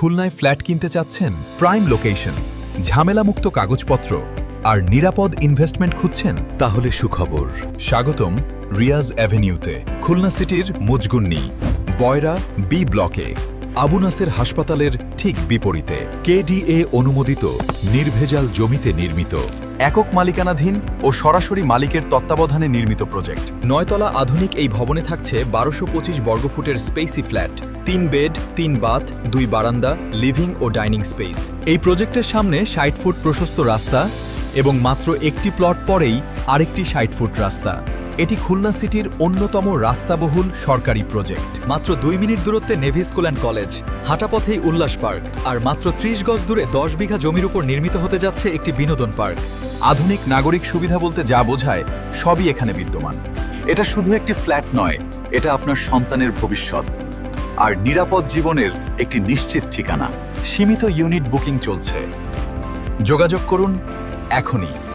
খুলনায় ফ্ল্যাট কিনতে চাচ্ছেন? প্রাইম লোকেশন, ঝামেলামুক্ত কাগজপত্র আর নিরাপদ ইনভেস্টমেন্ট খুঁজছেন? তাহলে সুখবর। স্বাগতম রিয়াজ অ্যাভিনিউতে, খুলনা সিটির মুজগুন্নি, বয়রা বি ব্লকে, আবু নাসের হাসপাতালের ঠিক বিপরীতে। কেডিএ অনুমোদিত নির্ভেজাল জমিতে নির্মিত, একক মালিকানাধীন ও সরাসরি মালিকের তত্ত্বাবধানে নির্মিত প্রজেক্ট। 9 তলা আধুনিক এই ভবনে থাকছে 1225 বর্গফুটের স্পেসি ফ্ল্যাট, 3 বেড, 3 বাথ, 2 বারান্দা, লিভিং ও ডাইনিং স্পেস। এই প্রজেক্টের সামনে 60 ফুট প্রশস্ত রাস্তা এবং মাত্র একটি প্লট পরেই আরেকটি 60 ফুট রাস্তা। এটি খুলনা সিটির অন্যতম রাস্তাবহুল সরকারি প্রজেক্ট। মাত্র 2 মিনিট দূরত্বে নেভি স্কুল অ্যান্ড কলেজ, হাঁটাপথেই উল্লাস পার্ক, আর মাত্র 30 গজ দূরে 10 বিঘা জমির উপর নির্মিত হতে যাচ্ছে একটি বিনোদন পার্ক। আধুনিক নাগরিক সুবিধা বলতে যা বোঝায় সবই এখানে বিদ্যমান। এটা শুধু একটি ফ্ল্যাট নয়, এটা আপনার সন্তানের ভবিষ্যৎ আর নিরাপদ জীবনের একটি নিশ্চিত ঠিকানা। সীমিত ইউনিট বুকিং চলছে, যোগাযোগ করুন এখনই।